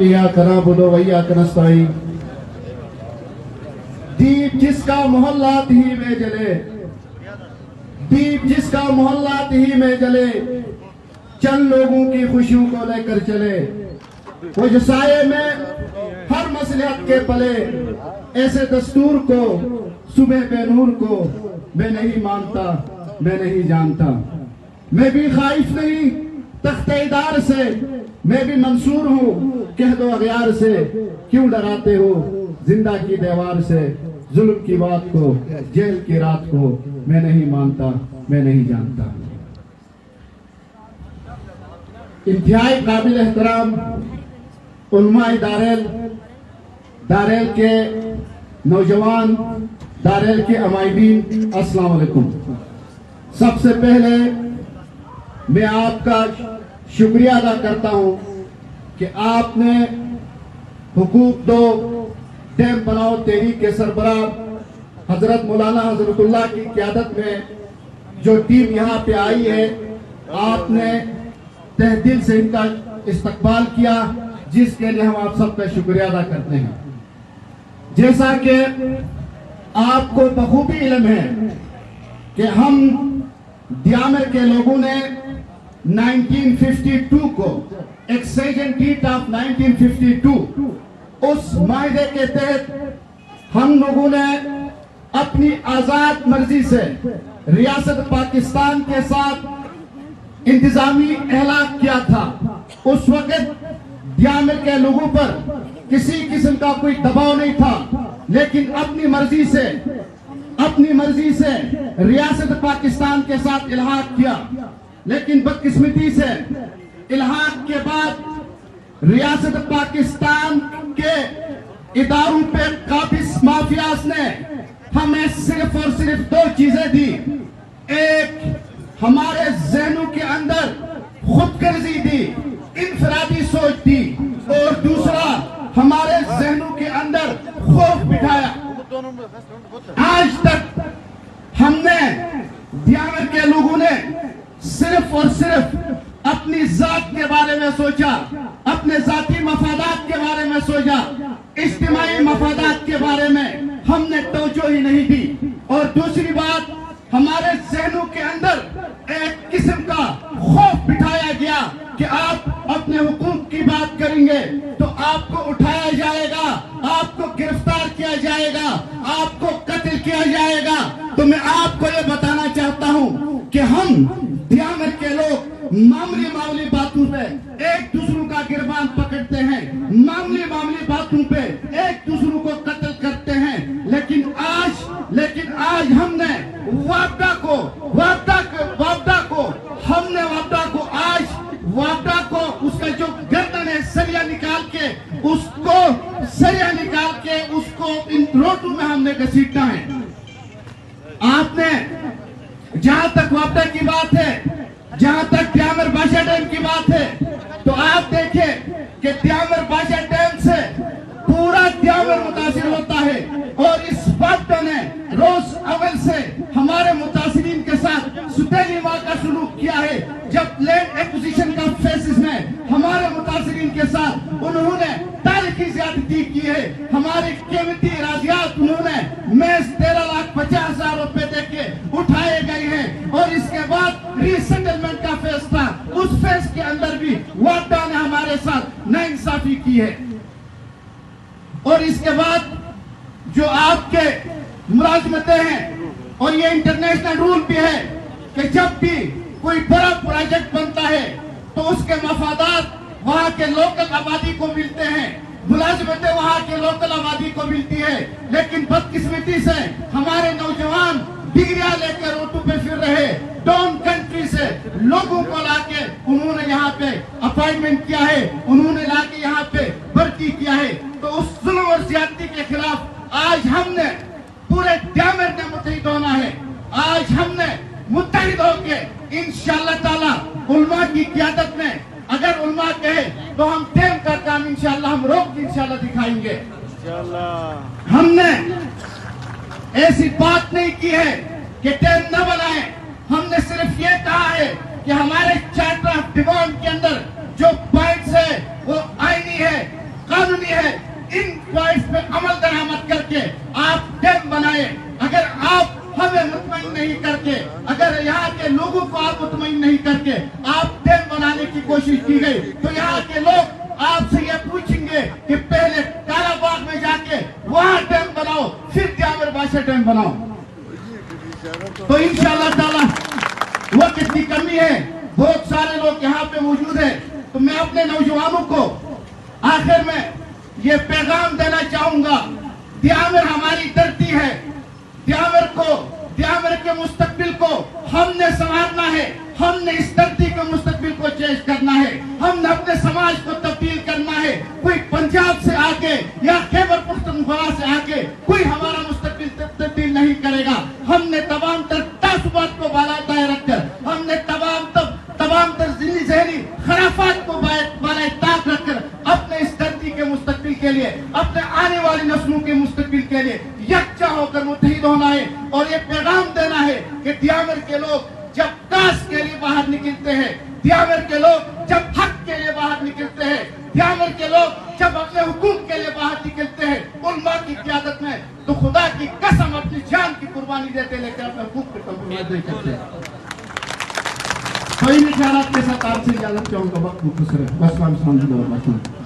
इय्याक नअबुदु व इय्याक नस्तईन। दीप जिसका मोहल्लात ही में जले, दीप जिसका मोहल्लात ही में जले, चंद लोगों की खुशियों को लेकर चले। वो जो साये में हर मसलहत के पले, ऐसे दस्तूर को सुबह पे नूर को मैं नहीं मानता, मैं नहीं जानता। मैं भी खाइफ नहीं तख्तेदार से, मैं भी मंसूर हूँ कह दो अगयार से। क्यों डराते हो जिंदा की दीवार से, जुल्म की बात को जेल की रात को मैं नहीं मानता, मैं नहीं जानता। इंतहाई काबिल एहतराम उलमाए दारेल के नौजवान, दारेल के अमाइदीन, अस्सलाम वालेकुम। सबसे पहले मैं आपका शुक्रिया अदा करता हूं कि आपने हुकूक दो डैम बनाओ तहरीक के सरबराह हजरत मौलाना हजरतुल्लाह की क़यादत में जो टीम यहाँ पे आई है, आपने तहे दिल से इनका इस्तकबाल किया, जिसके लिए हम आप सबका शुक्रिया अदा करते हैं। जैसा कि आपको बखूबी इल्म है कि हम दियामर के लोगों ने 1952 को एक्सचेंज डीट ऑफ 1952 उस माहिदे के तहत हम लोगों ने अपनी आजाद मर्जी से रियासत पाकिस्तान के साथ इंतजामी एलान किया था। उस वक्त दियामर के लोगों पर किसी किस्म का कोई दबाव नहीं था, लेकिन अपनी मर्जी से रियासत पाकिस्तान के साथ इल्हाक किया। लेकिन बदकिस्मती से इल्हाक के बाद रियासत पाकिस्तान के इदारों पे काबिज माफियाज ने हमें सिर्फ और सिर्फ दो चीजें दी। एक, हमारे जहनों के अंदर खुदगर्जी दी, इनफरादी सोच दी, और दूसरा हमारे जहनों के अंदर खौफ बिठाया। आज तक हमने दियामर के लोगों ने सिर्फ और सिर्फ अपनी जात के बारे में सोचा, अपने जाती मफादात के बारे में सोचा, इज्तिमाई मफादात के बारे में हमने तवज्जो ही नहीं दी। और दूसरी बात, हमारे जहनों के अंदर एक किस्म का खौफ बिठाया गया कि आप अपने हुकूक की बात करेंगे तो आपको उठाया जाएगा, आपको गिरफ्तार किया जाएगा, आपको कत्ल किया जाएगा। तो मैं आपको ये बताना चाहता हूं कि हम दियामर के लोग मामूली बातों पे एक दूसरों का गिरबान पकड़ते हैं, मामूली बातों पे एक दूसरों को कत्ल करते हैं। लेकिन आज हमने वापडा को उसका जो गर्दन है सरिया निकाल के उसको इन रोटों में हमने घसीटना है। आपने जहां तक वापडा की बात है, जहां तक दियामर बाशा डैम की बात है, तो आप देखें कि दियामर बाशा डैम से पूरा दियामर मुतासिर होता है। और इस वापडा ने रोज अव्वल से हमारे मुतासिरीन के साथ सुतैली माँ का सुलूक किया है। जब लैंड एक्विजिशन का फेसिस में हमारे मुतासिरीन के साथ उन्होंने तारीखी ज्यादती की है, हमारी कीमती राजियात उन्होंने महज 13,50,000 रुपए देके उठाए गए हैं। और इसके बाद रीसेटलमेंट का फेस था, उस फेस के अंदर भी वापडा ने हमारे साथ नाइंसाफी की है। और इसके बाद जो आपके मुलाजमतें हैं, और ये इंटरनेशनल रूल भी है कि जब भी कोई बड़ा प्रोजेक्ट बनता है तो उसके मफादात वहां के लोकल आबादी को मिलते हैं, मुलाजमतें वहां के लोकल आबादी को मिलती है। लेकिन बदकिस्मती से हमारे नौजवान डिग्रियां लेकर रोटू पे फिर रहे, डाउन कंट्री से लोगों को लाके उन्होंने यहाँ पे अपॉइंटमेंट किया है, उन्होंने लाके यहाँ पे भर्ती किया है। तो उस जुल्म और ज्यादती के खिलाफ आज हमने पूरे दियामर ने मुत्तहिद होना है। आज हमने मुत्तहिद होकर इंशाअल्लाह ताला उलमा की क़यादत में, अगर उलमा कहे तो हम डैम का काम इंशाअल्लाह हम रोक इंशाअल्लाह दिखाएंगे। हमने ऐसी बात नहीं की है कि डैम न बनाए, हमने सिर्फ ये कहा है कि हमारे चार्टर ऑफ डिमांड के अंदर जो पॉइंट्स है वो आईनी है, कानूनी है, इन पॉइंट्स पे अमल दरामद करके आप डैम बनाए। अगर आप हमें मुतमईन नहीं करके, अगर यहाँ के लोगों को आप मुतमईन नहीं करके आप डैम बनाने की कोशिश की गई, तो यहाँ के लोग आपसे ये पूछेंगे कि पहले कालाबाग में जाके वहाँ डैम बनाओ, फिर जामिर बादशाह डैम बनाओ। तो इंशाअल्लाह ताला वक्त की कमी है, बहुत सारे लोग यहाँ पे मौजूद हैं, तो मैं अपने नौजवानों को आखिर में ये पैगाम देना चाहूंगा, दियामिर हमारी धरती है, दियामिर के मुस्तकबिल को हमने संवारना है, हमने इस धरती के मुस्तकबिल को चेंज करना है, हमने अपने समाज को तब्दील करना है। कोई पंजाब से आके या खैबर पख्तूनख्वा से आके कोई हमारा मुस्तकबिल तब्दील नहीं करेगा। हमने तमाम तर तासुबात को बालाए रखकर, हमने तमाम तर ज़हनी खराफात को बालाए ताक रखकर अपने इस धरती के मुस्तकबिल के लिए, अपने आने वाली नस्लों के मुस्तकबिल के लिए यकजा होकर मुत्तहिद होना है और ये पैगाम देना है कि दियामिर के लोग जब कास के लिए बाहर निकलते हैं, दियामिर के लोग जब हक के लिए बाहर निकलते हैं, दियामिर के लोग जब अपने हुकूक के लिए बाहर निकलते हैं उलमा की क़यादत में, तो खुदा की कसम अपनी जान की कुर्बानी देते लेकर अपने हुकूक पे कम्प्रोमाइज़ नहीं करते। तो इन ख्यालात के साथ आपसे इजाज़त चाहूँगा, वक्त मुख्तसर है।